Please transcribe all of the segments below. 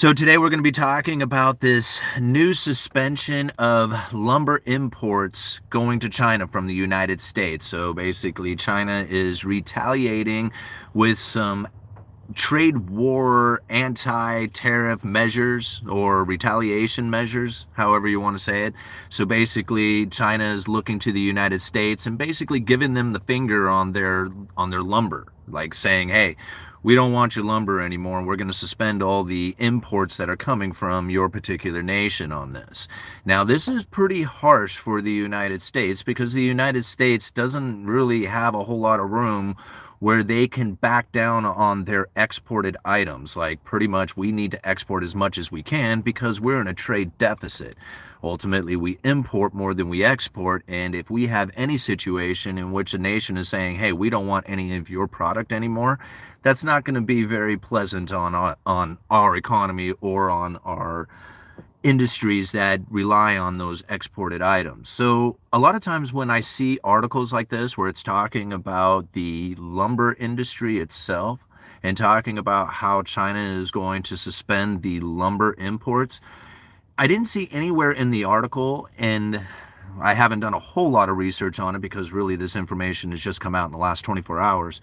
So today we're going to be talking about this new suspension of lumber imports going to China from the United States. So basically China is retaliating with some trade war anti-tariff measures or retaliation measures, however you want to say it. So basically China is looking to the United States and basically giving them the finger on their lumber, like saying, hey, we don't want your lumber anymore. We're going to suspend all the imports that are coming from your particular nation on this. Now, this is pretty harsh for the United States because the United States doesn't really have a whole lot of room where they can back down on their exported items. Like, pretty much we need to export as much as we can because we're in a trade deficit. Ultimately, we import more than we export, and if we have any situation in which a nation is saying, hey, we don't want any of your product anymore, that's not going to be very pleasant on our economy or on our industries that rely on those exported items. So a lot of times when I see articles like this where it's talking about the lumber industry itself and talking about how China is going to suspend the lumber imports, I didn't see anywhere in the article, and I haven't done a whole lot of research on it because really this information has just come out in the last 24 hours.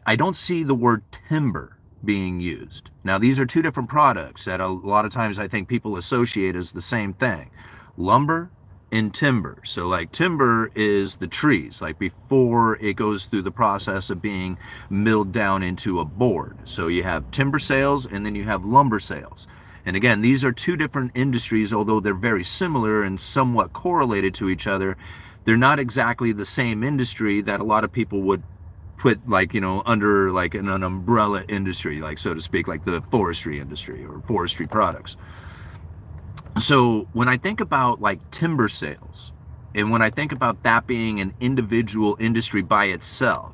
I don't see the word timber being used. Now, these are two different products that a lot of times I think people associate as the same thing. Lumber and timber. So like timber is the trees, like before it goes through the process of being milled down into a board. So you have timber sales and then you have lumber sales. And again, these are two different industries, although they're very similar and somewhat correlated to each other. They're not exactly the same industry that a lot of people would put, like, you know, under like an umbrella industry, like, so to speak, like the forestry industry or forestry products. So when I think about like timber sales, and when I think about that being an individual industry by itself,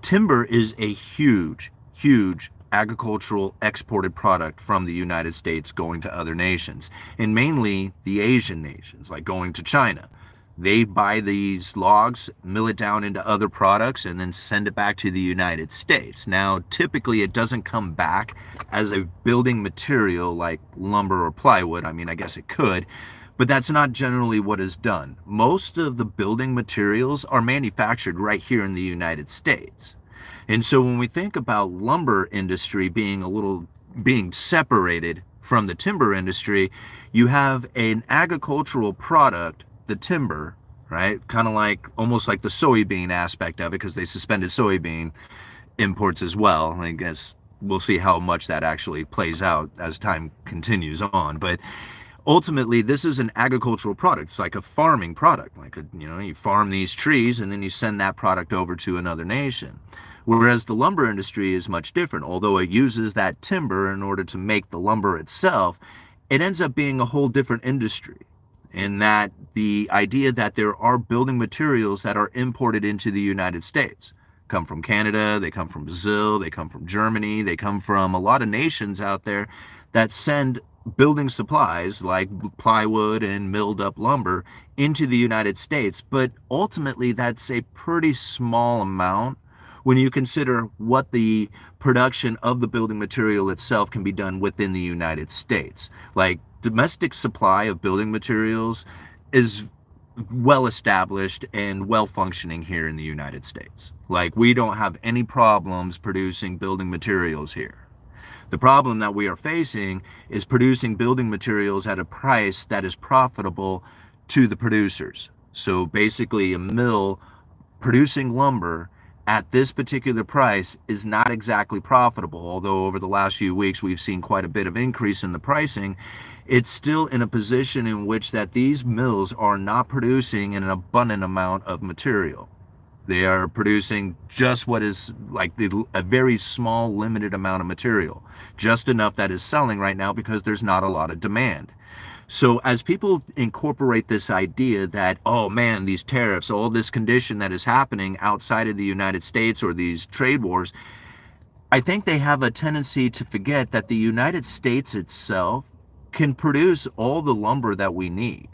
timber is a huge agricultural exported product from the United States going to other nations, and mainly the Asian nations, like going to China. They buy these logs, mill it down into other products, and then send it back to the United States. Now, typically it doesn't come back as a building material like lumber or plywood. I mean, I guess it could, but that's not generally what is done. Most of the building materials are manufactured right here in the United States. And so when we think about lumber industry being separated from the timber industry, you have an agricultural product, the timber, right? Kind of like almost like the soybean aspect of it, because they suspended soybean imports as well. I guess we'll see how much that actually plays out as time continues on. But ultimately, this is an agricultural product. It's like a farming product. Like, you farm these trees and then you send that product over to another nation. Whereas the lumber industry is much different. Although it uses that timber in order to make the lumber itself, it ends up being a whole different industry. In that the idea that there are building materials that are imported into the United States come from Canada, they come from Brazil, they come from Germany, they come from a lot of nations out there that send building supplies like plywood and milled up lumber into the United States. But ultimately, that's a pretty small amount when you consider what the production of the building material itself can be done within the United States. Like, domestic supply of building materials is well established and well functioning here in the United States. Like, we don't have any problems producing building materials here. The problem that we are facing is producing building materials at a price that is profitable to the producers. So basically, a mill producing lumber at this particular price is not exactly profitable. Although over the last few weeks we've seen quite a bit of increase in the pricing, it's still in a position in which that these mills are not producing an abundant amount of material. They are producing just what is like a very small limited amount of material, just enough that is selling right now because there's not a lot of demand. So as people incorporate this idea that, oh man, these tariffs, all this condition that is happening outside of the United States or these trade wars, I think they have a tendency to forget that the United States itself can produce all the lumber that we need,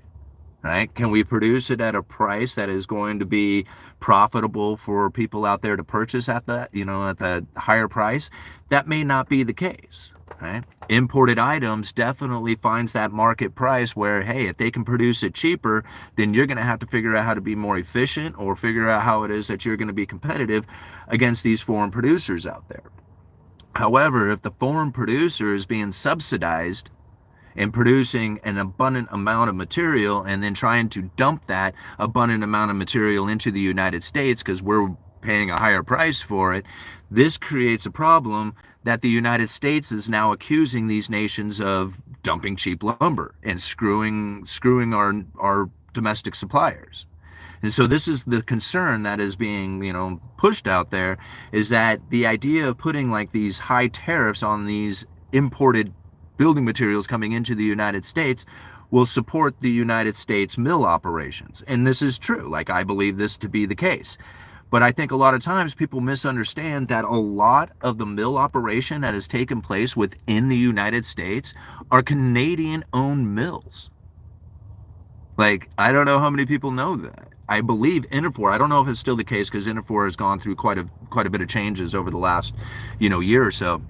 right? Can we produce it at a price that is going to be profitable for people out there to purchase at that, at that higher price? That may not be the case. right? Imported items definitely finds that market price where, hey, if they can produce it cheaper, then you're going to have to figure out how to be more efficient or figure out how it is that you're going to be competitive against these foreign producers out there. However, if the foreign producer is being subsidized and producing an abundant amount of material and then trying to dump that abundant amount of material into the United States because we're paying a higher price for it, this creates a problem that the United States is now accusing these nations of dumping cheap lumber and screwing our domestic suppliers. And so this is the concern that is being, pushed out there, is that the idea of putting like these high tariffs on these imported building materials coming into the United States will support the United States mill operations. And this is true. Like, I believe this to be the case. But I think a lot of times people misunderstand that a lot of the mill operation that has taken place within the United States are Canadian-owned mills. Like, I don't know how many people know that. I believe Interfor, I don't know if it's still the case because Interfor has gone through quite a bit of changes over the last, year or so,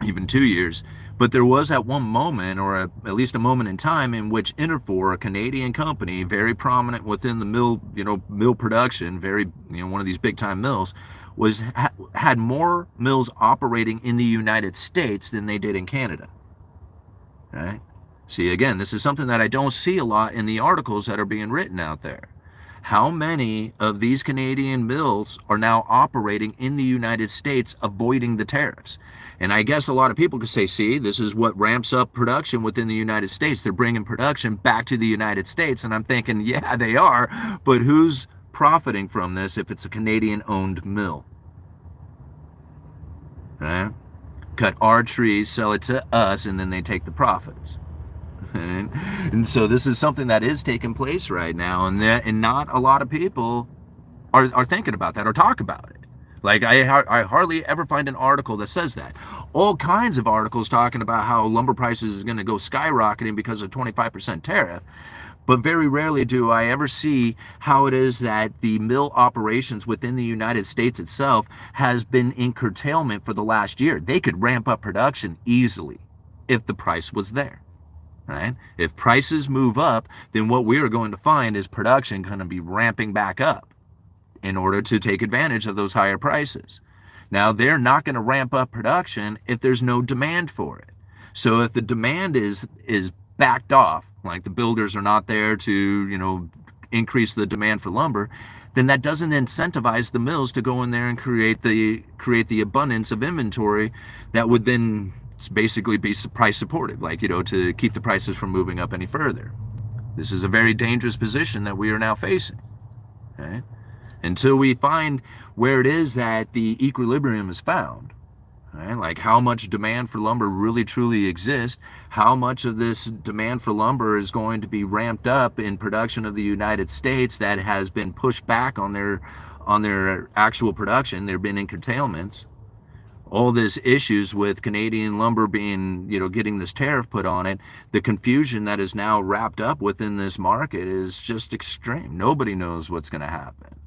even 2 years. But there was at one moment, or at least a moment in time, in which Interfor, a Canadian company, very prominent within the mill production, very, one of these big time mills, had more mills operating in the United States than they did in Canada. Right? See, again, this is something that I don't see a lot in the articles that are being written out there. How many of these Canadian mills are now operating in the United States, avoiding the tariffs? And I guess a lot of people could say, see, this is what ramps up production within the United States. They're bringing production back to the United States. And I'm thinking, yeah, they are. But who's profiting from this if it's a Canadian-owned mill? Right? Cut our trees, sell it to us, and then they take the profits. And so this is something that is taking place right now, and not a lot of people are thinking about that or talk about it. Like, I hardly ever find an article that says that. All kinds of articles talking about how lumber prices is going to go skyrocketing because of 25% tariff, but very rarely do I ever see how it is that the mill operations within the United States itself has been in curtailment for the last year. They could ramp up production easily if the price was there. Right? If prices move up, then what we are going to find is production going to be ramping back up in order to take advantage of those higher prices. Now, they're not going to ramp up production if there's no demand for it. So if the demand is backed off, like the builders are not there to, increase the demand for lumber, then that doesn't incentivize the mills to go in there and create the abundance of inventory that would then basically be price supportive, to keep the prices from moving up any further. This is a very dangerous position that we are now facing. Right? Until we find where it is that the equilibrium is found, right? Like how much demand for lumber really truly exists, how much of this demand for lumber is going to be ramped up in production of the United States that has been pushed back on their actual production. There have been curtailments. All this issues with Canadian lumber being, getting this tariff put on it, the confusion that is now wrapped up within this market is just extreme. Nobody knows what's going to happen.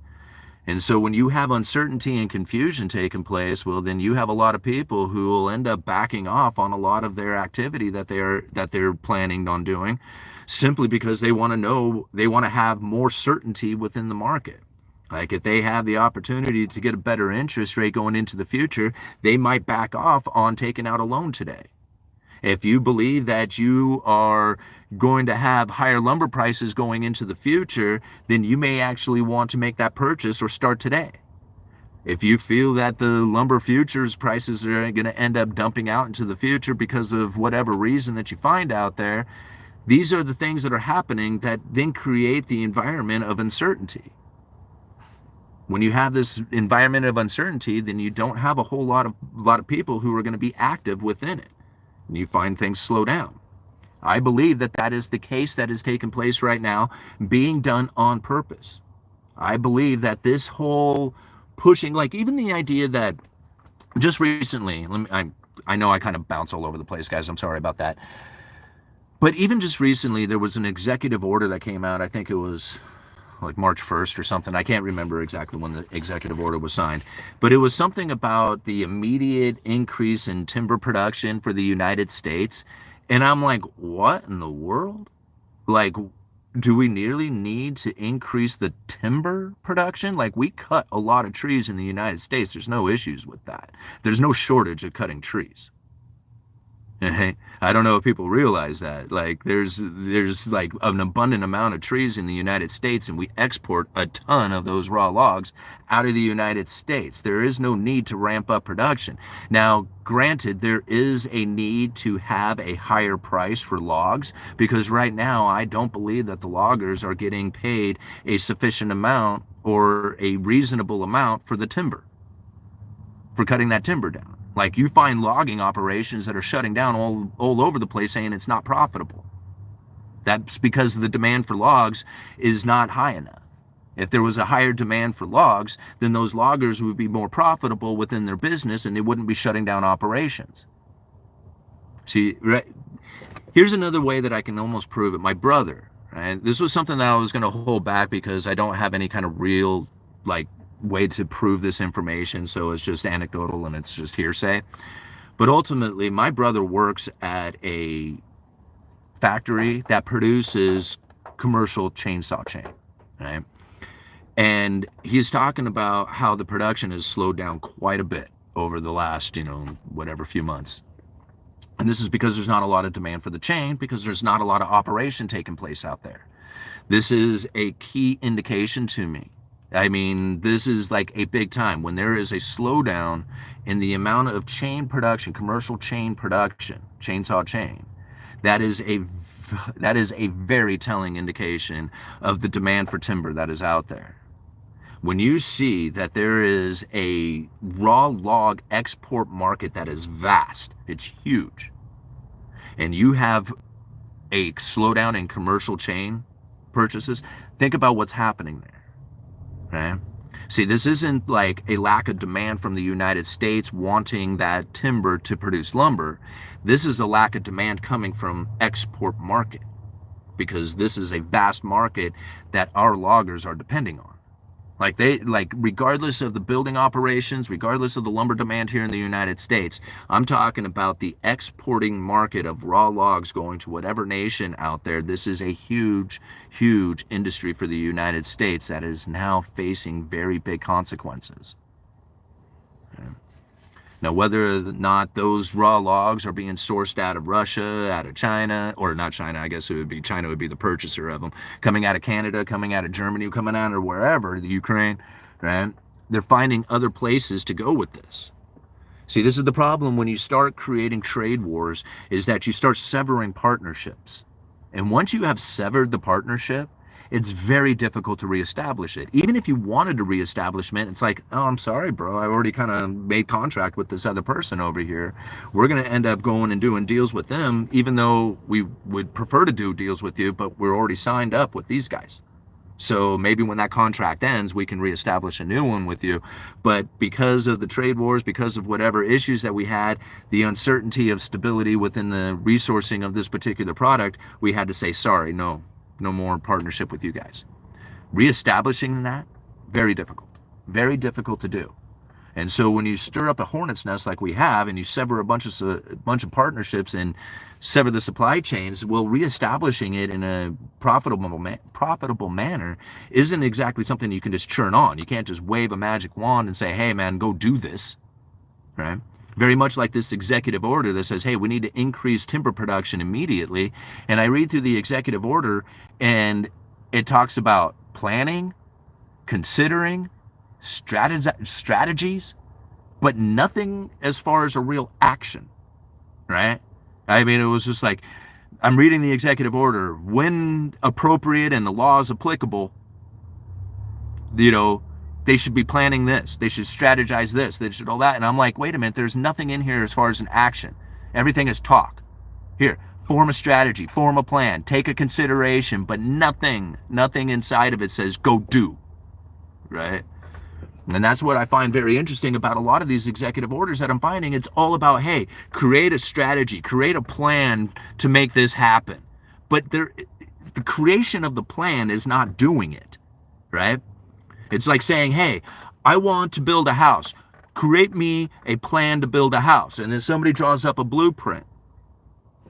And so when you have uncertainty and confusion taking place, well, then you have a lot of people who will end up backing off on a lot of their activity that they're planning on doing, simply because they want to have more certainty within the market. Like if they have the opportunity to get a better interest rate going into the future, they might back off on taking out a loan today. If you believe that you are going to have higher lumber prices going into the future, then you may actually want to make that purchase or start today. If you feel that the lumber futures prices are going to end up dumping out into the future because of whatever reason that you find out there, these are the things that are happening that then create the environment of uncertainty. When you have this environment of uncertainty, then you don't have a whole lot of people who are going to be active within it. And you find things slow down. I believe that is the case that is taking place right now, being done on purpose. I believe that this whole pushing, like even the idea that just recently, I know I kind of bounce all over the place, guys. I'm sorry about that. But even just recently, there was an executive order that came out. I think it was like March 1st or something. I can't remember exactly when the executive order was signed, but it was something about the immediate increase in timber production for the United States. And I'm like, what in the world? Like, do we nearly need to increase the timber production? Like, we cut a lot of trees in the United States. There's no issues with that. There's no shortage of cutting trees. I don't know if people realize that. Like, there's like an abundant amount of trees in the United States, and we export a ton of those raw logs out of the United States. There is no need to ramp up production. Now, granted, there is a need to have a higher price for logs, because right now I don't believe that the loggers are getting paid a sufficient amount or a reasonable amount for the timber, for cutting that timber down. Like, you find logging operations that are shutting down all over the place saying it's not profitable. That's because the demand for logs is not high enough. If there was a higher demand for logs, then those loggers would be more profitable within their business and they wouldn't be shutting down operations. See, right, here's another way that I can almost prove it. My brother, right? This was something that I was going to hold back because I don't have any kind of real, like, way to prove this information, so it's just anecdotal and it's just hearsay. But ultimately, my brother works at a factory that produces commercial chainsaw chain, right? And he's talking about how the production has slowed down quite a bit over the last, whatever, few months. And this is because there's not a lot of demand for the chain, because there's not a lot of operation taking place out there. This is a key indication to me. I mean, this is like a big time. When there is a slowdown in the amount of chain production, commercial chain production, chainsaw chain, that is a very telling indication of the demand for timber that is out there. When you see that there is a raw log export market that is vast, it's huge, and you have a slowdown in commercial chain purchases, think about what's happening there. Right? See, this isn't like a lack of demand from the United States wanting that timber to produce lumber. This is a lack of demand coming from export market, because this is a vast market that our loggers are depending on. Like regardless of the building operations, regardless of the lumber demand here in the United States, I'm talking about the exporting market of raw logs going to whatever nation out there. This is a huge, huge industry for the United States that is now facing very big consequences. Okay. Now, whether or not those raw logs are being sourced out of Russia, out of China, or not China, I guess it would be China would be the purchaser of them, coming out of Canada, coming out of Germany, coming out of wherever, the Ukraine, right? They're finding other places to go with this. See, this is the problem when you start creating trade wars, is that you start severing partnerships. And once you have severed the partnership, it's very difficult to reestablish it. Even if you wanted to reestablish it, it's like, oh, I'm sorry, bro. I already kind of made contract with this other person over here. We're going to end up going and doing deals with them, even though we would prefer to do deals with you, but we're already signed up with these guys. So maybe when that contract ends, we can reestablish a new one with you. But because of the trade wars, because of whatever issues that we had, the uncertainty of stability within the resourcing of this particular product, we had to say, sorry, no more partnership with you guys. Reestablishing that, very difficult to do. And so when you stir up a hornet's nest like we have, and you sever a bunch of partnerships and sever the supply chains, well, reestablishing it in a profitable manner isn't exactly something you can just churn on. You can't just wave a magic wand and say, hey man, go do this, right? Very much like this executive order that says, hey, we need to increase timber production immediately. And I read through the executive order and it talks about planning, considering, strategies, but nothing as far as a real action, right? I mean, it was just like, I'm reading the executive order, when appropriate and the law is applicable, they should be planning this. They should strategize this. They should all that. And I'm like, wait a minute, there's nothing in here as far as an action. Everything is talk. Here, form a strategy, form a plan, take a consideration, but nothing inside of it says go do, right? And that's what I find very interesting about a lot of these executive orders that I'm finding. It's all about, hey, create a strategy, create a plan to make this happen. But the creation of the plan is not doing it. right? It's like saying, hey, I want to build a house. Create me a plan to build a house. And then somebody draws up a blueprint.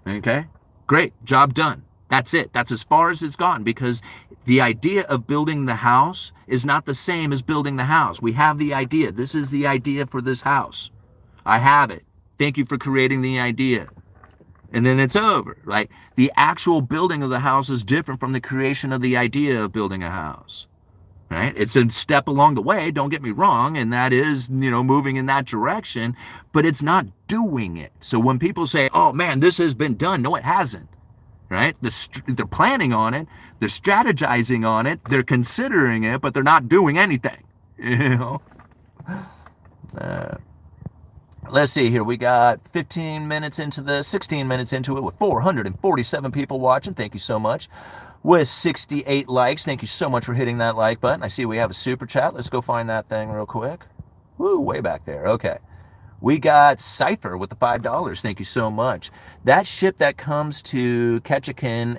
Okay? Great. Job done. That's it. That's as far as it's gone, because the idea of building the house is not the same as building the house. We have the idea. This is the idea for this house. I have it. Thank you for creating the idea. And then it's over. Like, the actual building of the house is different from the creation of the idea of building a house. Right? It's a step along the way, don't get me wrong, and that is, moving in that direction, but it's not doing it. So when people say, oh man, this has been done, no, it hasn't. Right? They're planning on it, they're strategizing on it, they're considering it, but they're not doing anything. Let's see here. We got 16 minutes into it with 447 people watching. Thank you so much. With 68 likes. Thank you so much for hitting that like button. I see we have a super chat. Let's go find that thing real quick. Woo, way back there. Okay. We got Cypher with the $5. Thank you so much. That ship that comes to Ketchikan,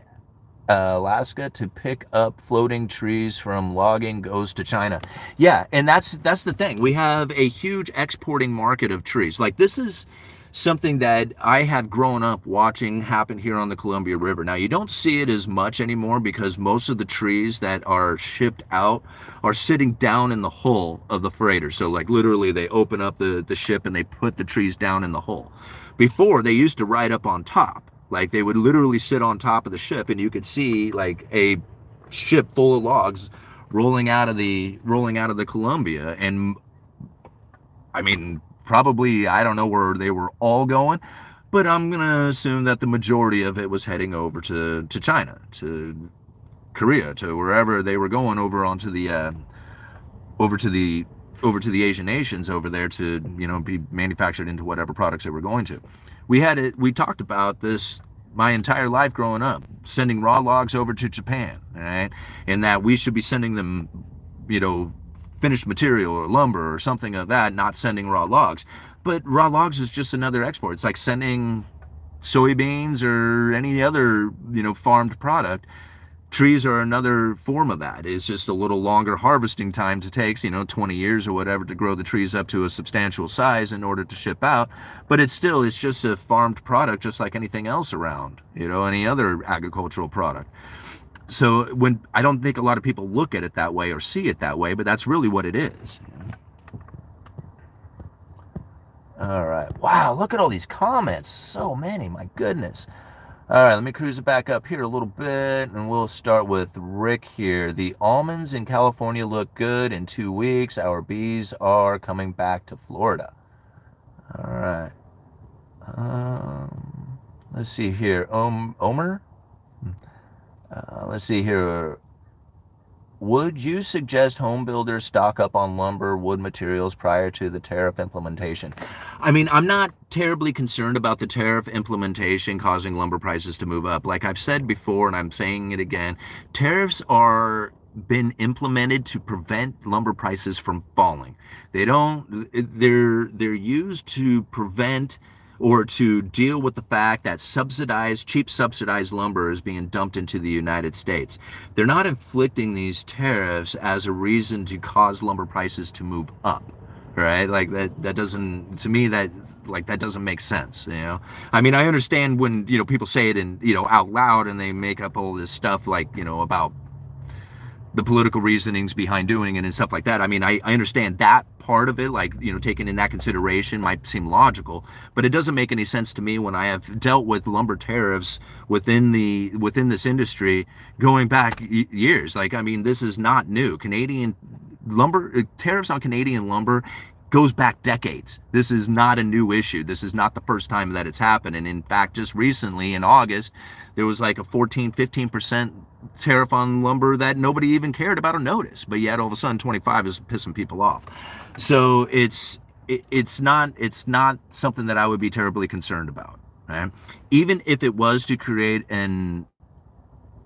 Alaska to pick up floating trees from logging goes to China. Yeah, and that's the thing. We have a huge exporting market of trees. Like, this is something that I have grown up watching happen here on the Columbia River. Now, you don't see it as much anymore because most of the trees that are shipped out are sitting down in the hull of the freighter. So, like, literally they open up the ship and they put the trees down in the hull. Before, they used to ride up on top. Like, they would literally sit on top of the ship and you could see like a ship full of logs rolling out of the Columbia. And I mean, probably, I don't know where they were all going, but I'm going to assume that the majority of it was heading over to China, to Korea, to wherever they were going, over onto the over to the Asian nations over there to, be manufactured into whatever products they were going to. We talked about this my entire life growing up, sending raw logs over to Japan, right? And that we should be sending them, finished material or lumber or something of that, not sending raw logs. But raw logs is just another export. It's like sending soybeans or any other, farmed product. Trees are another form of that. It's just a little longer harvesting time to take, 20 years or whatever to grow the trees up to a substantial size in order to ship out. But it's just a farmed product, just like anything else around, any other agricultural product. So I don't think a lot of people look at it that way or see it that way, but that's really what it is. All right. Wow, look at all these comments. So many, my goodness. All right, let me cruise it back up here a little bit, and we'll start with Rick here. The almonds in California look good in 2 weeks. Our bees are coming back to Florida. All right. Let's see here. Omer? Let's see here. Would you suggest home builders stock up on lumber, wood materials prior to the tariff implementation? I mean, I'm not terribly concerned about the tariff implementation causing lumber prices to move up. Like I've said before, and I'm saying it again, tariffs are been implemented to prevent lumber prices from falling. They're used to prevent or to deal with the fact that cheap subsidized lumber is being dumped into the United States. They're not inflicting these tariffs as a reason to cause lumber prices to move up, right? Like that doesn't, to me, that doesn't make sense, I mean, I understand when, people say it out loud and they make up all this stuff like, about the political reasonings behind doing it and stuff like that. I mean, I understand that part of it, like, taking in that consideration might seem logical, but it doesn't make any sense to me when I have dealt with lumber tariffs within this industry going back years. Like, I mean, this is not new. Canadian lumber tariffs on Canadian lumber goes back decades. This is not a new issue. This is not the first time that it's happened. And in fact, just recently in August, there was like a 15% tariff on lumber that nobody even cared about or noticed, but yet all of a sudden 25 is pissing people off. So it's not something that I would be terribly concerned about, right? Even if it was to create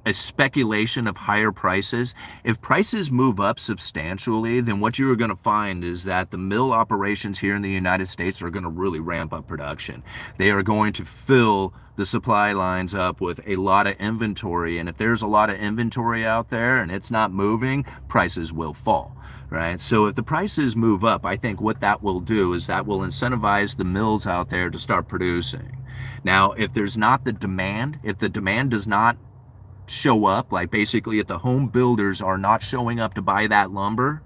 a speculation of higher prices. If prices move up substantially, then what you are going to find is that the mill operations here in the United States are going to really ramp up production. They are going to fill the supply lines up with a lot of inventory. And if there's a lot of inventory out there and it's not moving, prices will fall. Right? So if the prices move up, I think what that will do is that will incentivize the mills out there to start producing. Now, if there's not the demand, if the demand does not show up, like basically if the home builders are not showing up to buy that lumber,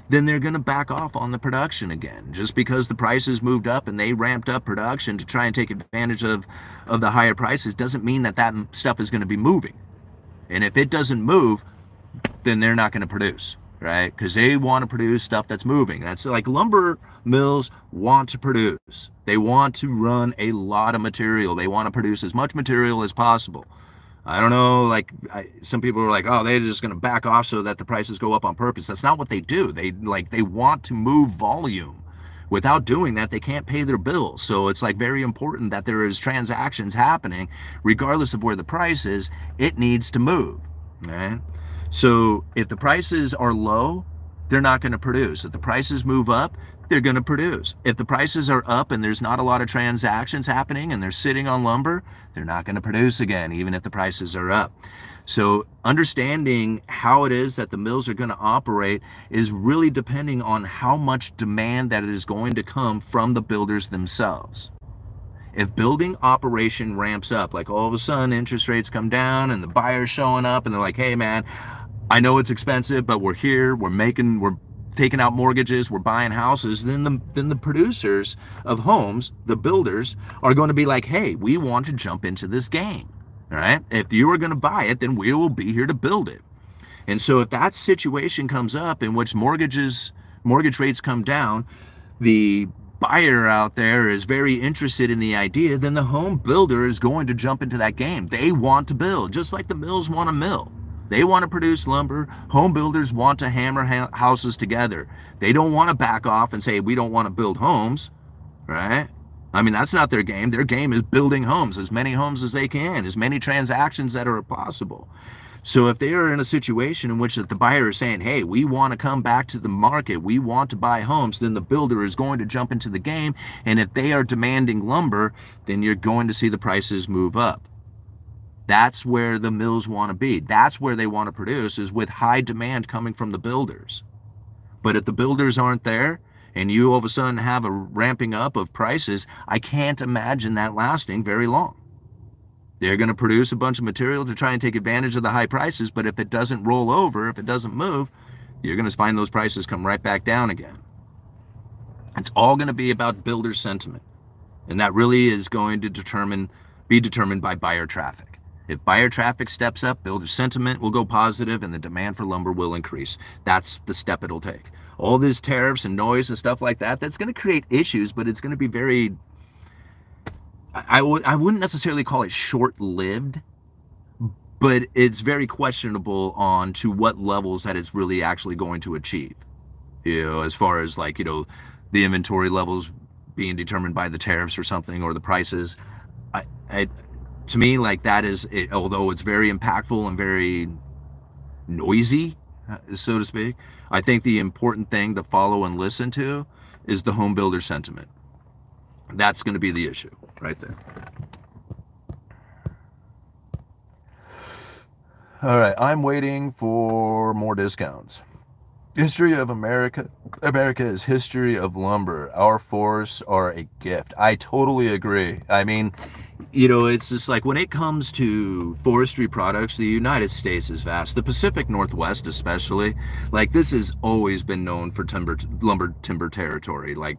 then they're going to back off on the production again. Just because the prices moved up and they ramped up production to try and take advantage of the higher prices doesn't mean that that stuff is going to be moving. And if it doesn't move, then they're not going to produce, right? Because they want to produce stuff that's moving. That's like lumber mills want to produce. They want to run a lot of material. They want to produce as much material as possible. I don't know, like some people are like, oh, they're just going to back off so that the prices go up on purpose. That's not what they do. They want to move volume. Without doing that, they can't pay their bills. So it's like very important that there is transactions happening, regardless of where the price is. It needs to move, right? So if the prices are low, they're not going to produce. If the prices move up, they're going to produce. If the prices are up and there's not a lot of transactions happening and they're sitting on lumber, they're not going to produce again, even if the prices are up. So understanding how it is that the mills are going to operate is really depending on how much demand that is going to come from the builders themselves. If building operation ramps up, like all of a sudden interest rates come down and the buyers showing up and they're like, hey man, I know it's expensive, but we're here, we're taking out mortgages, we're buying houses, then the producers of homes, the builders, are going to be like, hey, we want to jump into this game, all right? If you are going to buy it, then we will be here to build it. And so if that situation comes up in which mortgage rates come down, the buyer out there is very interested in the idea, then the home builder is going to jump into that game. They want to build, just like the mills want to mill. They want to produce lumber. Home builders want to hammer houses together. They don't want to back off and say, we don't want to build homes, right? I mean, that's not their game. Their game is building homes as they can, as many transactions that are possible. So if they are in a situation in which the buyer is saying, hey, we want to come back to the market, we want to buy homes, then the builder is going to jump into the game. And if they are demanding lumber, then you're going to see the prices move up. That's where the mills want to be. That's where they want to produce, is with high demand coming from the builders. But if the builders aren't there and you all of a sudden have a ramping up of prices, I can't imagine that lasting very long. They're going to produce a bunch of material to try and take advantage of the high prices, but if it doesn't roll over, if it doesn't move, you're going to find those prices come right back down again. It's all going to be about builder sentiment. And that really is going to be determined by buyer traffic. If buyer traffic steps up, builder sentiment will go positive and the demand for lumber will increase. That's the step it'll take. All these tariffs and noise and stuff like that, that's going to create issues, but it's going to be very, I wouldn't necessarily call it short-lived, but it's very questionable on to what levels that it's really actually going to achieve. As far as like, the inventory levels being determined by the tariffs or something, or the prices. To me, like that is, although it's very impactful and very noisy, so to speak, I think the important thing to follow and listen to is the home builder sentiment. That's going to be the issue right there. All right, I'm waiting for more discounts. History of America. America is history of lumber. Our forests are a gift. I totally agree. I mean, it's just like when it comes to forestry products, the United States is vast. The Pacific Northwest especially, like this has always been known for lumber timber territory. Like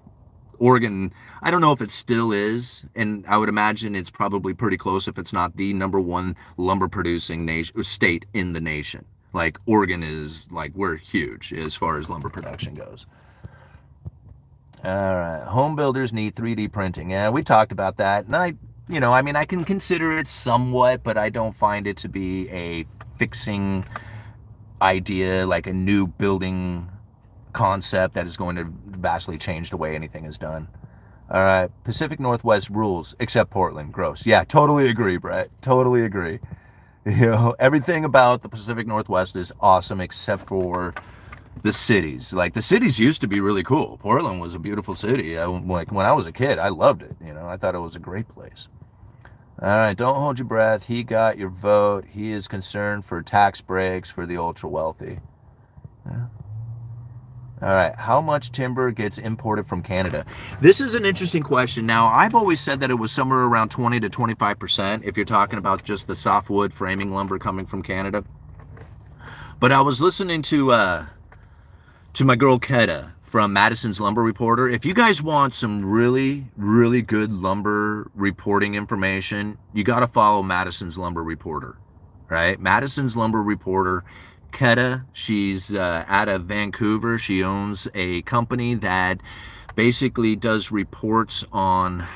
Oregon, I don't know if it still is, and I would imagine it's probably pretty close if it's not the number one lumber producing state in the nation. Like Oregon is, like, we're huge as far as lumber production goes. All right, home builders need 3D printing. Yeah, we talked about that, and I can consider it somewhat, but I don't find it to be a fixing idea, like a new building concept that is going to vastly change the way anything is done. All right, Pacific Northwest rules, except Portland. Gross. Yeah, totally agree, Brett. Totally agree. Everything about the Pacific Northwest is awesome except for the cities. Like, the cities used to be really cool. Portland was a beautiful city. Like, when I was a kid, I loved it. I thought it was a great place. All right, don't hold your breath. He got your vote. He is concerned for tax breaks for the ultra wealthy. Yeah. All right, how much timber gets imported from Canada? This is an interesting question. Now, I've always said that it was somewhere around 20 to 25% if you're talking about just the softwood framing lumber coming from Canada. But I was listening to my girl Keta from Madison's Lumber Reporter. If you guys want some really, really good lumber reporting information, you got to follow Madison's Lumber Reporter, right? Madison's Lumber Reporter. Keta, she's out of Vancouver. She owns a company that basically does reports on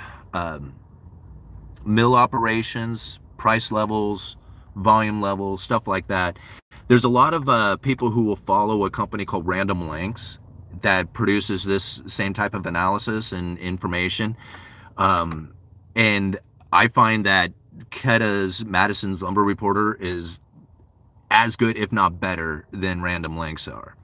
mill operations, price levels, volume levels, stuff like that. There's a lot of people who will follow a company called Random Lengths that produces this same type of analysis and information. And I find that Keta's Madison's Lumber Reporter is as good, if not better, than Random Lengths are.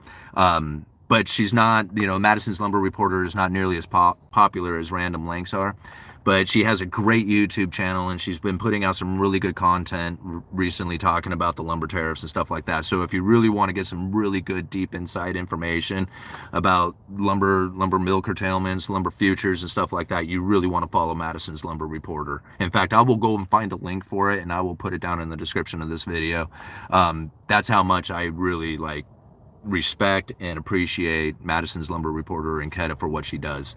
But she's not, Madison's Lumber Reporter is not nearly as popular as Random Lengths are. But she has a great YouTube channel, and she's been putting out some really good content recently talking about the lumber tariffs and stuff like that. So if you really want to get some really good deep inside information about lumber mill curtailments, lumber futures and stuff like that, you really want to follow Madison's Lumber Reporter. In fact, I will go and find a link for it, and I will put it down in the description of this video. That's how much I really respect and appreciate Madison's Lumber Reporter and Keta for what she does.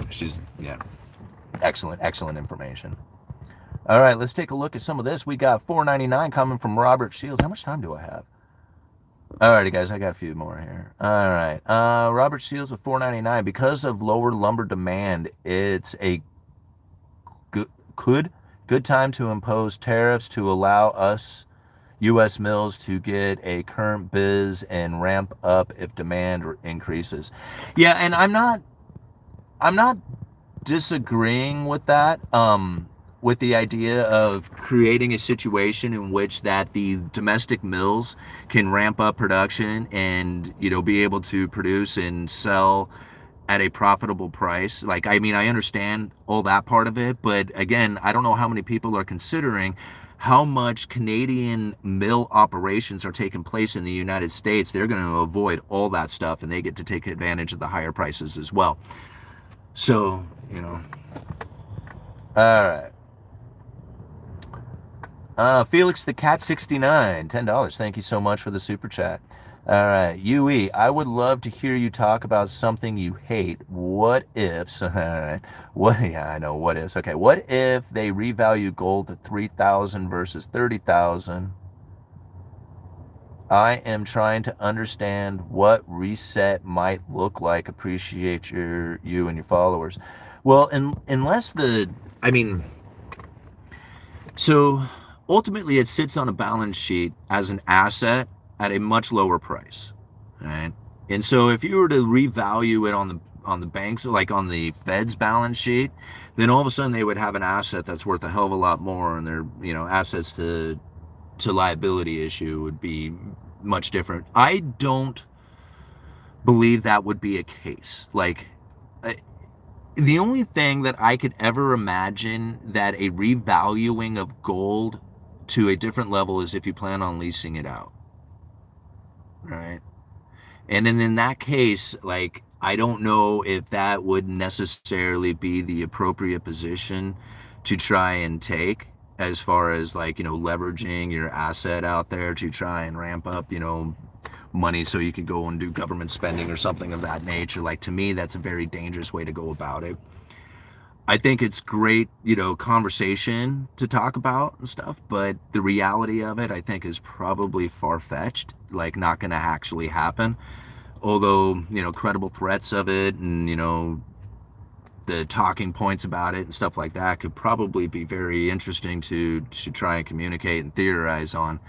She's excellent information. All right, let's take a look at some of this. We got $4.99 coming from Robert Shields. How much time do I have? All righty, guys, I got a few more here. All right, Robert Shields with $4.99. Because of lower lumber demand, it's a good time to impose tariffs to allow us U.S. mills to get a current biz and ramp up if demand increases. Yeah, and I'm not disagreeing with that, with the idea of creating a situation in which that the domestic mills can ramp up production and be able to produce and sell at a profitable price. I understand all that part of it, but again, I don't know how many people are considering how much Canadian mill operations are taking place in the United States. They're going to avoid all that stuff, and they get to take advantage of the higher prices as well. So, all right. Felix the Cat 69, $10. Thank you so much for the super chat. All right, UE, I would love to hear you talk about something you hate. What ifs? All right. Yeah, I know what ifs. Okay, what if they revalue gold to 3,000 versus 30,000? I am trying to understand what reset might look like. Appreciate you and your followers. Well, so ultimately it sits on a balance sheet as an asset at a much lower price, right? And so if you were to revalue it on the banks, like on the Fed's balance sheet, then all of a sudden they would have an asset that's worth a hell of a lot more, and their assets to liability issue would be much different. I don't believe that would be a case. The only thing that I could ever imagine that a revaluing of gold to a different level is if you plan on leasing it out, right? And then in that case, I don't know if that would necessarily be the appropriate position to try and take, as far as leveraging your asset out there to try and ramp up money so you can go and do government spending or something of that nature. To me, that's a very dangerous way to go about it. I think it's great conversation to talk about and stuff, but the reality of it, I think, is probably far-fetched, not going to actually happen. Although credible threats of it and the talking points about it and stuff like that could probably be very interesting to try and communicate and theorize on.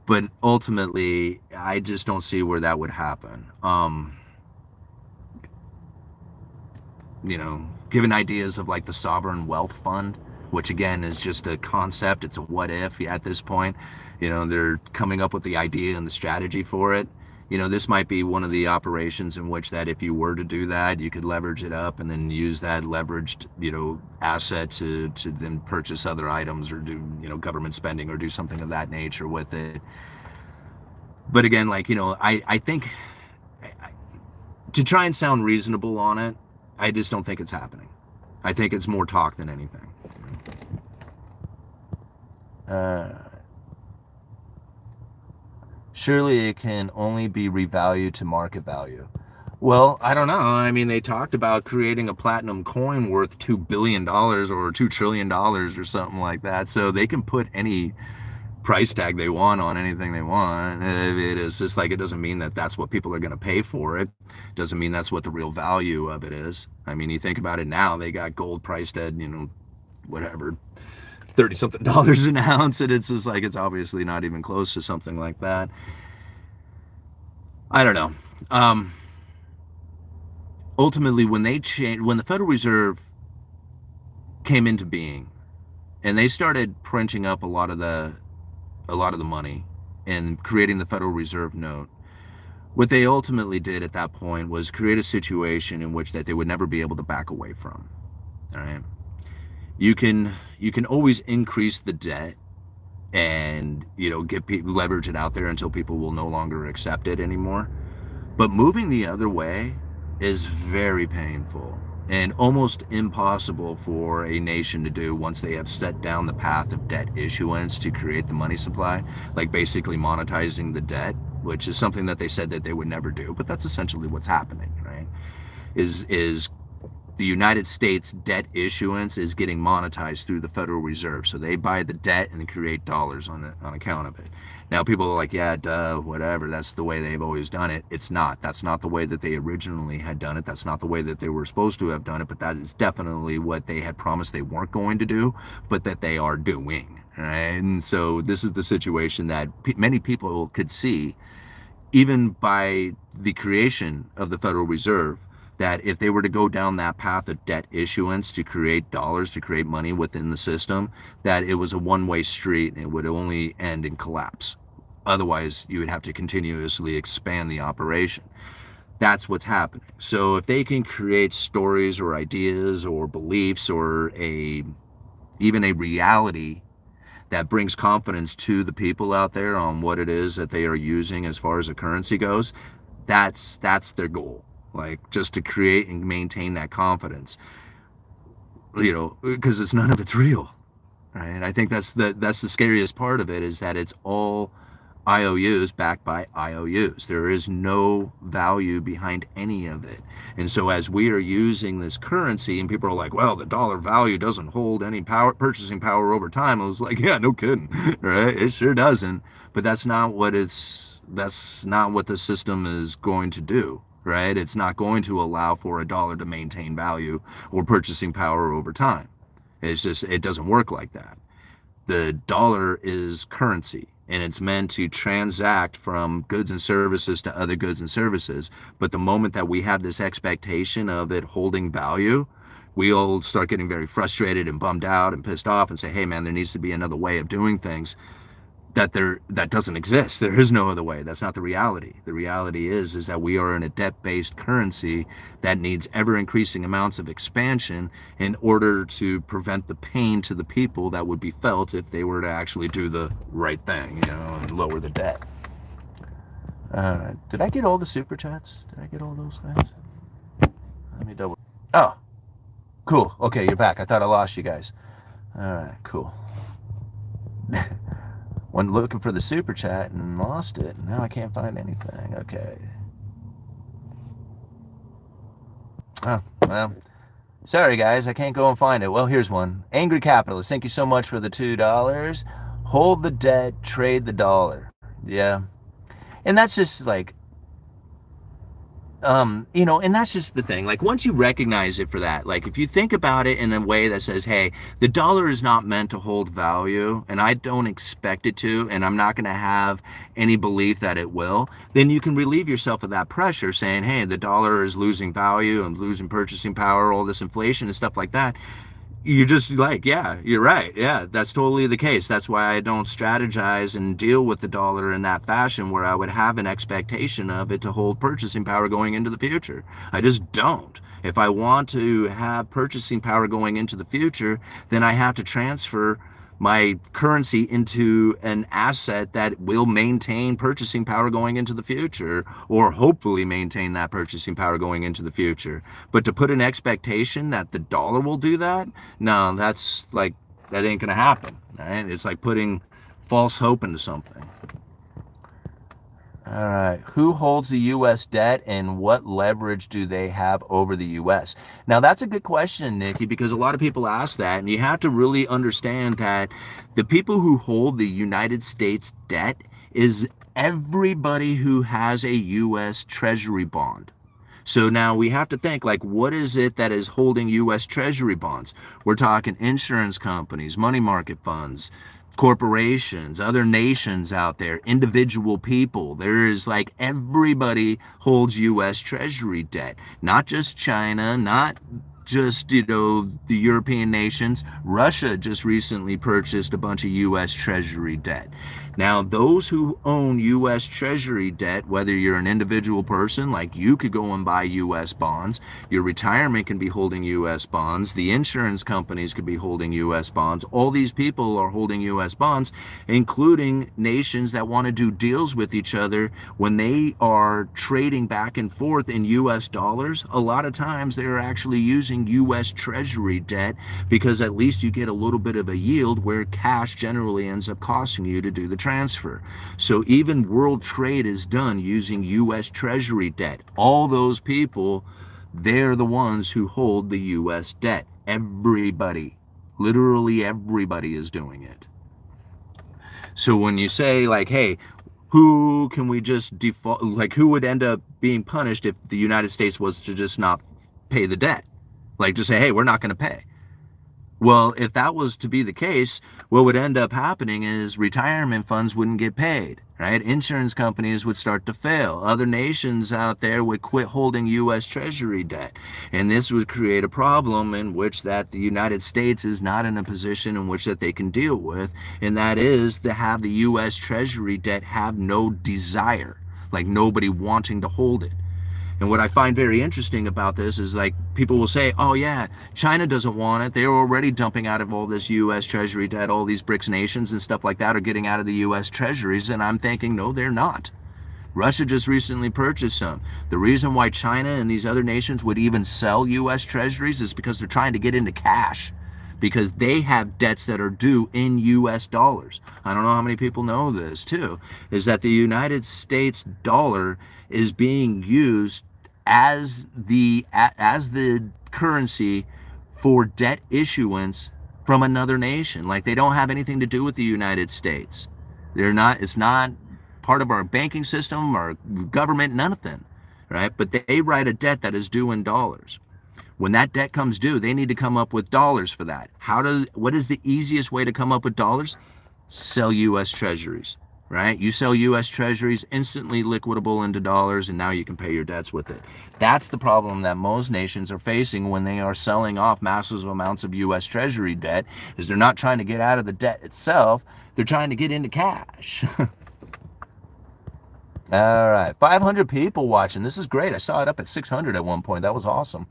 But ultimately, I just don't see where that would happen. Given ideas of the sovereign wealth fund, which again is just a concept. It's a what if at this point. They're coming up with the idea and the strategy for it. This might be one of the operations in which that if you were to do that, you could leverage it up and then use that leveraged, asset to then purchase other items or do, government spending or do something of that nature with it. But again, I think to try and sound reasonable on it, I just don't think it's happening. I think it's more talk than anything. Surely it can only be revalued to market value. Well, I don't know. I mean, they talked about creating a platinum coin worth $2 billion or $2 trillion or something like that. So they can put any price tag they want on anything they want. It is just like, it doesn't mean that that's what people are going to pay for it. It doesn't mean that's what the real value of it is. I mean, you think about it now, they got gold priced at, whatever, 30 something dollars an ounce, and it's just like, it's obviously not even close to something like that. I don't know. Ultimately, when the Federal Reserve came into being and they started printing up a lot of the money and creating the Federal Reserve note, what they ultimately did at that point was create a situation in which that they would never be able to back away from. All right. You can always increase the debt and get people, leverage it out there until people will no longer accept it anymore. But moving the other way is very painful and almost impossible for a nation to do once they have set down the path of debt issuance to create the money supply, like basically monetizing the debt, which is something that they said that they would never do, but that's essentially what's happening, right? Is the United States debt issuance is getting monetized through the Federal Reserve. So they buy the debt and create dollars on account of it. Now people are like, yeah, duh, whatever. That's the way they've always done it. It's not. That's not the way that they originally had done it. That's not the way that they were supposed to have done it. But that is definitely what they had promised they weren't going to do, but that they are doing. Right? And so this is the situation that many people could see, even by the creation of the Federal Reserve, that if they were to go down that path of debt issuance to create dollars, to create money within the system, that it was a one-way street and it would only end in collapse. Otherwise, you would have to continuously expand the operation. That's what's happening. So if they can create stories or ideas or beliefs or even a reality that brings confidence to the people out there on what it is that they are using as far as a currency goes, that's their goal. Like, just to create and maintain that confidence, because none of it's real, right? I think that's the scariest part of it, is that it's all IOUs backed by IOUs. There is no value behind any of it. And so as we are using this currency and people are like, well, the dollar value doesn't hold any purchasing power over time. I was like, yeah, no kidding, right? It sure doesn't. But that's not what the system is going to do. Right? It's not going to allow for a dollar to maintain value or purchasing power over time. It doesn't work like that. The dollar is currency, and it's meant to transact from goods and services to other goods and services. But the moment that we have this expectation of it holding value, we all start getting very frustrated and bummed out and pissed off and say, hey man, there needs to be another way of doing things. That doesn't exist. There is no other way. That's not the reality. The reality is that we are in a debt-based currency that needs ever-increasing amounts of expansion in order to prevent the pain to the people that would be felt if they were to actually do the right thing, and lower the debt. Did I get all the super chats? Did I get all those guys? Let me double. Oh, cool. Okay, you're back. I thought I lost you guys. All right, cool. Went looking for the super chat and lost it. Now I can't find anything. Okay. Oh, well. Sorry, guys. I can't go and find it. Well, here's one. Angry Capitalist. Thank you so much for the $2. Hold the debt, trade the dollar. Yeah. And that's just like, and that's just the thing. Like, once you recognize it for that, like, if you think about it in a way that says, hey, the dollar is not meant to hold value, and I don't expect it to, and I'm not going to have any belief that it will, then you can relieve yourself of that pressure, saying, hey, the dollar is losing value and losing purchasing power, all this inflation and stuff like that. You're just like, yeah, you're right. Yeah, that's totally the case. That's why I don't strategize and deal with the dollar in that fashion where I would have an expectation of it to hold purchasing power going into the future. I just don't. If I want to have purchasing power going into the future, then I have to transfer my currency into an asset that will maintain purchasing power going into the future, or hopefully maintain that purchasing power going into the future. But to put an expectation that the dollar will do that, no, that's like, that ain't gonna happen. Right? It's like putting false hope into something. All right. Who holds the U.S. debt and what leverage do they have over the U.S.? Now, that's a good question, Nikki, because a lot of people ask that, and you have to really understand that the people who hold the United States debt is everybody who has a U.S. Treasury bond. So now we have to think, like, what is it that is holding U.S. Treasury bonds? We're talking insurance companies, money market funds, corporations, other nations out there, individual people. There is like everybody holds U.S. Treasury debt, not just China, not just, the European nations. Russia just recently purchased a bunch of U.S. Treasury debt. Now, those who own U.S. Treasury debt, whether you're an individual person, like you could go and buy U.S. bonds, your retirement can be holding U.S. bonds, the insurance companies could be holding U.S. bonds. All these people are holding U.S. bonds, including nations that want to do deals with each other. When they are trading back and forth in U.S. dollars, a lot of times they're actually using U.S. Treasury debt because at least you get a little bit of a yield where cash generally ends up costing you to do the transfer. So even world trade is done using U.S. Treasury debt. All those people, they're the ones who hold the U.S. debt. Everybody, literally everybody is doing it. So when you say like, hey, who can we just default, like who would end up being punished if the United States was to just not pay the debt? Like just say, hey, we're not going to pay. Well, if that was to be the case, what would end up happening is retirement funds wouldn't get paid, right? Insurance companies would start to fail. Other nations out there would quit holding U.S. Treasury debt. And this would create a problem in which that the United States is not in a position in which that they can deal with. And that is to have the U.S. Treasury debt have no desire, like nobody wanting to hold it. And what I find very interesting about this is like people will say, oh yeah, China doesn't want it. They're already dumping out of all this U.S. Treasury debt. All these BRICS nations and stuff like that are getting out of the U.S. Treasuries. And I'm thinking, no, they're not. Russia just recently purchased some. The reason why China and these other nations would even sell U.S. Treasuries is because they're trying to get into cash, because they have debts that are due in U.S. dollars. I don't know how many people know this too, is that the United States dollar is being used as the currency for debt issuance from another nation. Like they don't have anything to do with the United States. They're not, it's not part of our banking system, our government, nothing, right? But they write a debt that is due in dollars. When that debt comes due, they need to come up with dollars for that. What is the easiest way to come up with dollars? Sell U.S. Treasuries, right? You sell U.S. Treasuries, instantly liquidable into dollars, and now you can pay your debts with it. That's the problem that most nations are facing when they are selling off massive amounts of U.S. Treasury debt, is they're not trying to get out of the debt itself, they're trying to get into cash. All right, 500 people watching. This is great. I saw it up at 600 at one point. That was awesome.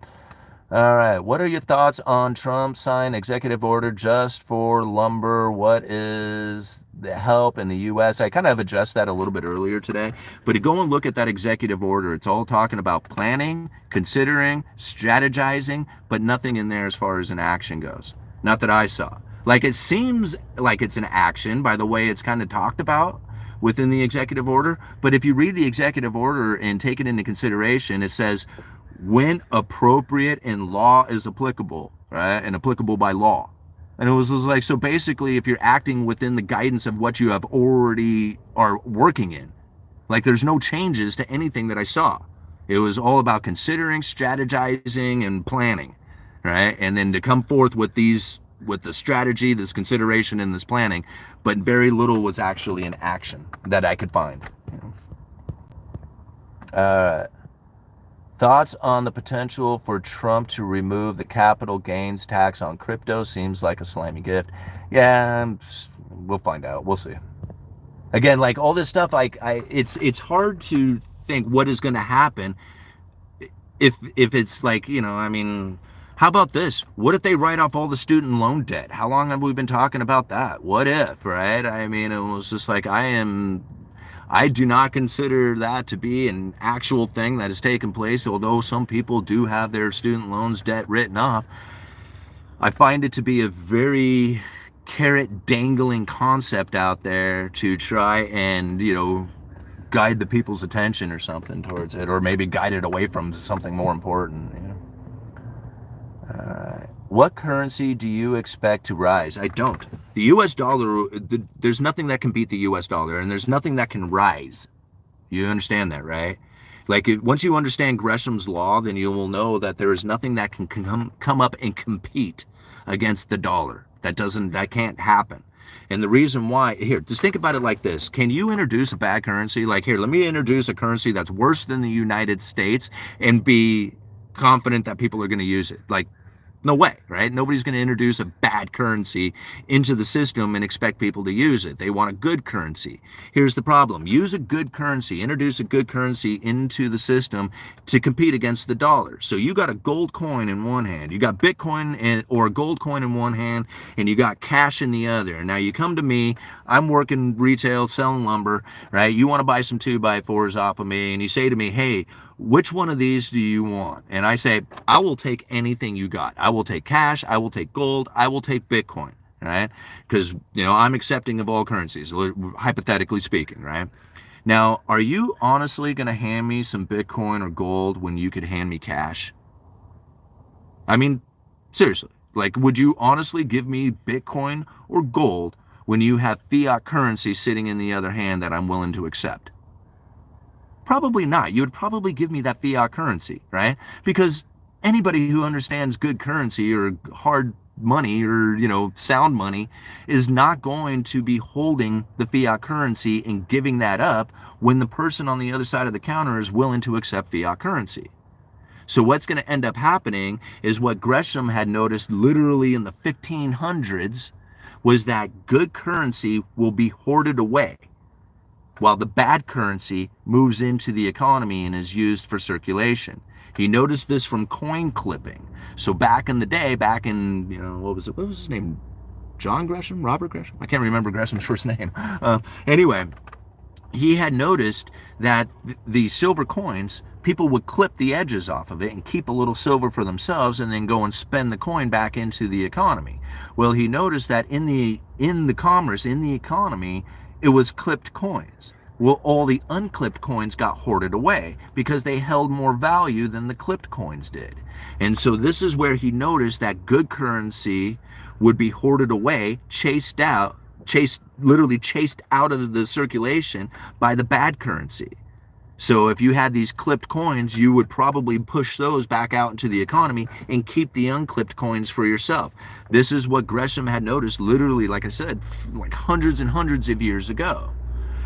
All right, what are your thoughts on Trump signed executive order just for lumber? What is the help in the U.S.? I kind of addressed that a little bit earlier today, but go and look at that executive order. It's all talking about planning, considering, strategizing, but nothing in there as far as an action goes. Not that I saw. Like it seems like it's an action by the way it's kind of talked about within the executive order, but if you read the executive order and take it into consideration, it says, when appropriate and law is applicable, right? And applicable by law. And it was like, so basically, if you're acting within the guidance of what you have already are working in, like there's no changes to anything that I saw. It was all about considering, strategizing, and planning, right? And then to come forth with these, with the strategy, this consideration, and this planning, but very little was actually in action that I could find. Thoughts on the potential for Trump to remove the capital gains tax on crypto? Seems like a slimy gift. Yeah, we'll find out. We'll see. Again, like all this stuff, like it's hard to think what is going to happen if it's like, I mean, how about this? What if they write off all the student loan debt? How long have we been talking about that? What if, right? I mean, it was just like I do not consider that to be an actual thing that has taken place, although some people do have their student loans debt written off. I find it to be a very carrot dangling concept out there to try and, guide the people's attention or something towards it, or maybe guide it away from something more important. What currency do you expect to rise? I don't. The US dollar, there's nothing that can beat the US dollar, and there's nothing that can rise. You understand that, right? Like, once you understand Gresham's law, then you will know that there is nothing that can come up and compete against the dollar. That can't happen. And the reason why, here, just think about it like this. Can you introduce a bad currency? Like, here, let me introduce a currency that's worse than the United States and be confident that people are going to use it. Like, no way, right? Nobody's going to introduce a bad currency into the system and expect people to use it. They want a good currency. Here's the problem. Use a good currency, introduce a good currency into the system to compete against the dollar. So you got a gold coin in one hand, you got Bitcoin or a gold coin in one hand, and you got cash in the other. Now you come to me, I'm working retail, selling lumber, right? You want to buy some 2x4s off of me, and you say to me, hey, which one of these do you want? And I say, I will take anything you got. I will take cash, I will take gold, I will take Bitcoin, right? Because, I'm accepting of all currencies, hypothetically speaking, right? Now, are you honestly going to hand me some Bitcoin or gold when you could hand me cash? I mean, seriously, like, would you honestly give me Bitcoin or gold when you have fiat currency sitting in the other hand that I'm willing to accept? Probably not. You would probably give me that fiat currency, right? Because anybody who understands good currency or hard money or, sound money is not going to be holding the fiat currency and giving that up when the person on the other side of the counter is willing to accept fiat currency. So what's going to end up happening is what Gresham had noticed literally in the 1500s was that good currency will be hoarded away, while the bad currency moves into the economy and is used for circulation. He noticed this from coin clipping. So back in the day, what was his name? John Gresham? Robert Gresham? I can't remember Gresham's first name. Anyway, he had noticed that the silver coins, people would clip the edges off of it and keep a little silver for themselves and then go and spend the coin back into the economy. Well, he noticed that in the commerce, in the economy, it was clipped coins. Well, all the unclipped coins got hoarded away because they held more value than the clipped coins did. And so this is where he noticed that good currency would be hoarded away, literally chased out of the circulation by the bad currency. So if you had these clipped coins, you would probably push those back out into the economy and keep the unclipped coins for yourself. This is what Gresham had noticed literally, like I said, like hundreds and hundreds of years ago.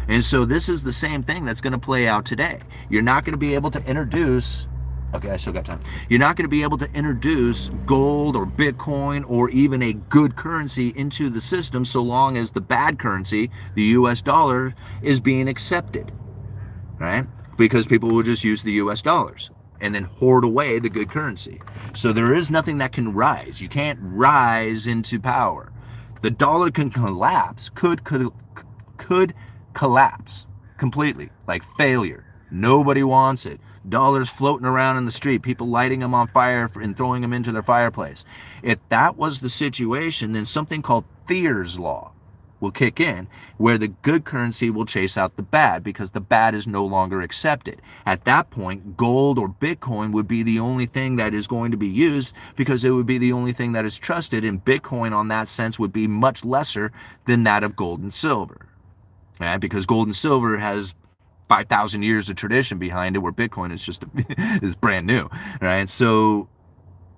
And so this is the same thing that's going to play out today. You're not going to be able to introduce, okay, I still got time. You're not going to be able to introduce gold or Bitcoin or even a good currency into the system so long as the bad currency, the US dollar, is being accepted, right? Because people will just use the US dollars and then hoard away the good currency. So there is nothing that can rise. You can't rise into power. The dollar can collapse, could collapse completely, like failure. Nobody wants it. Dollars floating around in the street, people lighting them on fire and throwing them into their fireplace. If that was the situation, then something called Thayer's law will kick in, where the good currency will chase out the bad because the bad is no longer accepted. At that point, gold or Bitcoin would be the only thing that is going to be used because it would be the only thing that is trusted, and Bitcoin on that sense would be much lesser than that of gold and silver. Right? Because gold and silver has 5,000 years of tradition behind it, where Bitcoin is just is brand new, right? So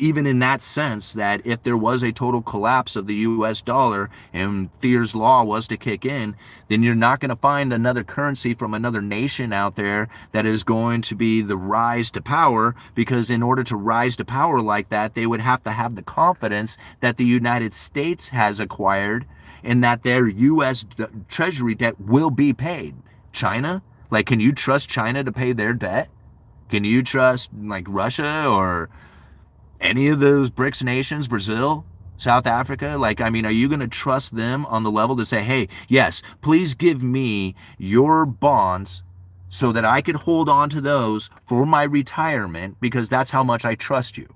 even in that sense, that if there was a total collapse of the US dollar and Thayer's law was to kick in, then you're not going to find another currency from another nation out there that is going to be the rise to power, because in order to rise to power like that, they would have to have the confidence that the United States has acquired and that their US Treasury debt will be paid. China? Like, can you trust China to pay their debt? Can you trust like Russia or any of those BRICS nations, Brazil, South Africa? Like, I mean, are you going to trust them on the level to say, hey, yes, please give me your bonds so that I could hold on to those for my retirement because that's how much I trust you?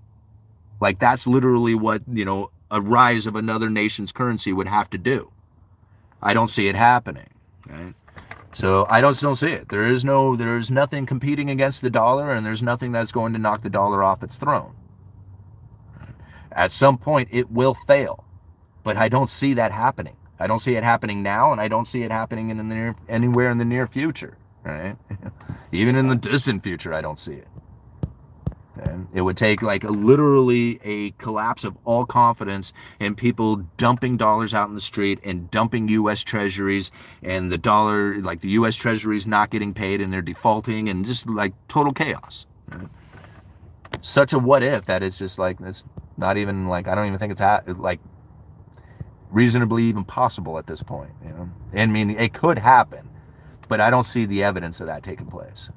Like, that's literally what, a rise of another nation's currency would have to do. I don't see it happening, right? So I don't still see it. There's nothing competing against the dollar, and there's nothing that's going to knock the dollar off its throne. At some point, it will fail, but I don't see that happening. I don't see it happening now, and I don't see it happening anywhere in the near future, right? Even in the distant future, I don't see it. And it would take like literally a collapse of all confidence and people dumping dollars out in the street and dumping U.S. treasuries, and the dollar, like the U.S. treasuries not getting paid and they're defaulting, and just like total chaos. Right? Such a what if that is just like, it's not even like, I don't even think it's like reasonably even possible at this point. And I mean, it could happen, but I don't see the evidence of that taking place.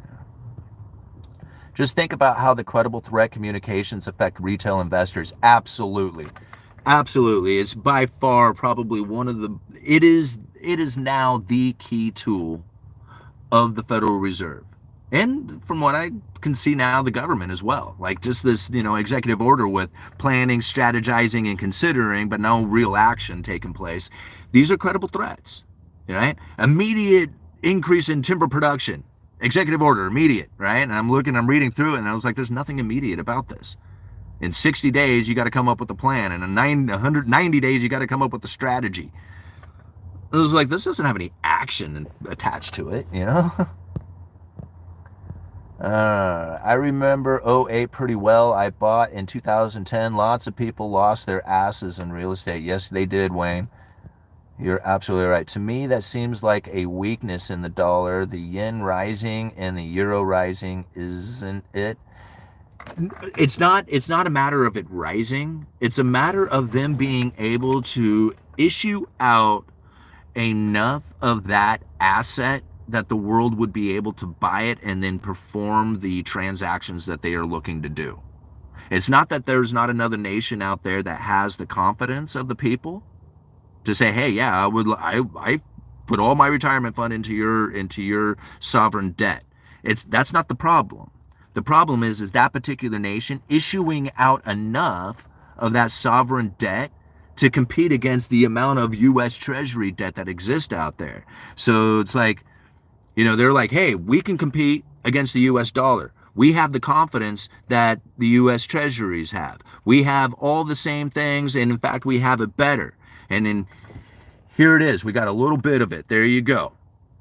Just think about how the credible threat communications affect retail investors. Absolutely. Absolutely. It's by far probably it is now the key tool of the Federal Reserve. And from what I can see now, the government as well. Like just this, executive order with planning, strategizing, and considering, but no real action taking place. These are credible threats, right? Immediate increase in timber production. Executive order, immediate, right? And I'm reading through it, and I was like, there's nothing immediate about this. In 60 days, you got to come up with a plan. And in 190 days, you got to come up with a strategy. It was like, this doesn't have any action attached to it, I remember 2008 pretty well. I bought in 2010. Lots of people lost their asses in real estate. Yes, they did, Wayne. You're absolutely right. To me, that seems like a weakness in the dollar. The yen rising and the euro rising, isn't it? It's not a matter of it rising. It's a matter of them being able to issue out enough of that asset that the world would be able to buy it and then perform the transactions that they are looking to do. It's not that there's not another nation out there that has the confidence of the people to say, hey, yeah, I put all my retirement fund into your sovereign debt. That's not the problem. The problem is that particular nation issuing out enough of that sovereign debt to compete against the amount of U.S. Treasury debt that exists out there. So it's like, they're like, hey, we can compete against the U.S. dollar. We have the confidence that the U.S. Treasuries have. We have all the same things, and in fact, we have it better. And then here it is. We got a little bit of it. There you go.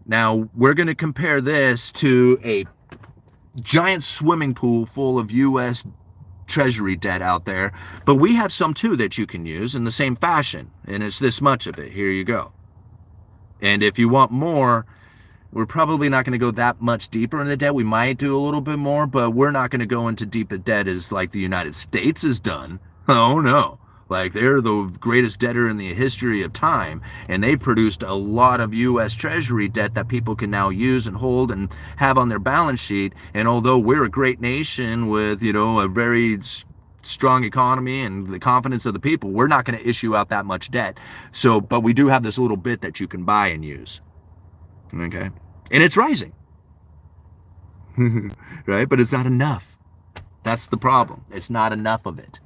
Now, we're going to compare this to a giant swimming pool full of U.S. Treasury debt out there. But we have some, too, that you can use in the same fashion. And it's this much of it. Here you go. And if you want more, we're probably not going to go that much deeper in the debt. We might do a little bit more, but we're not going to go into deep debt as like the United States has done. Oh, no. Like, they're the greatest debtor in the history of time, and they've produced a lot of U.S. Treasury debt that people can now use and hold and have on their balance sheet. And although we're a great nation with, a very strong economy and the confidence of the people, we're not going to issue out that much debt. So, but we do have this little bit that you can buy and use. Okay? And it's rising. Right? But it's not enough. That's the problem. It's not enough of it.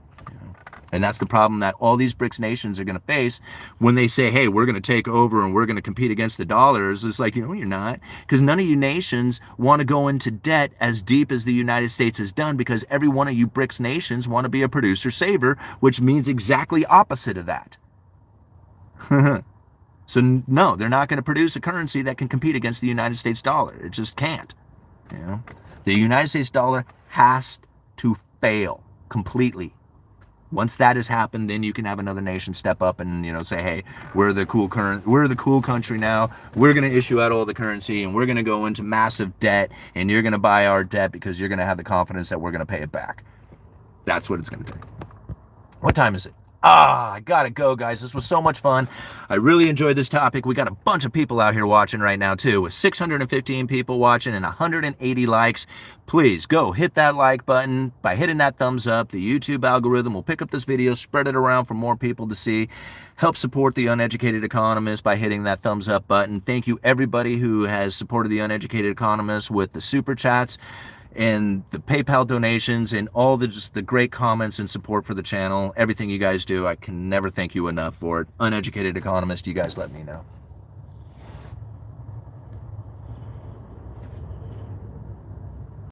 And that's the problem that all these BRICS nations are going to face when they say, hey, we're going to take over and we're going to compete against the dollars. It's like, you're not. Because none of you nations want to go into debt as deep as the United States has done, because every one of you BRICS nations want to be a producer saver, which means exactly opposite of that. So no, they're not going to produce a currency that can compete against the United States dollar. It just can't. The United States dollar has to fail completely. Once that has happened, then you can have another nation step up and, you know, say, hey, we're the cool country now. We're going to issue out all the currency, and we're going to go into massive debt, and you're going to buy our debt because you're going to have the confidence that we're going to pay it back. That's what it's going to take. What time is it? I gotta go, guys. This was so much fun. I really enjoyed this topic. We got a bunch of people out here watching right now, too, with 615 people watching and 180 likes. Please go hit that like button. By hitting that thumbs up, the YouTube algorithm will pick up this video, spread it around for more people to see. Help support the Uneducated Economist by hitting that thumbs up button. Thank you, everybody who has supported the Uneducated Economist with the super chats and the PayPal donations and all the great comments and support for the channel. Everything you guys do, I can never thank you enough for it. Uneducated Economist, you guys let me know.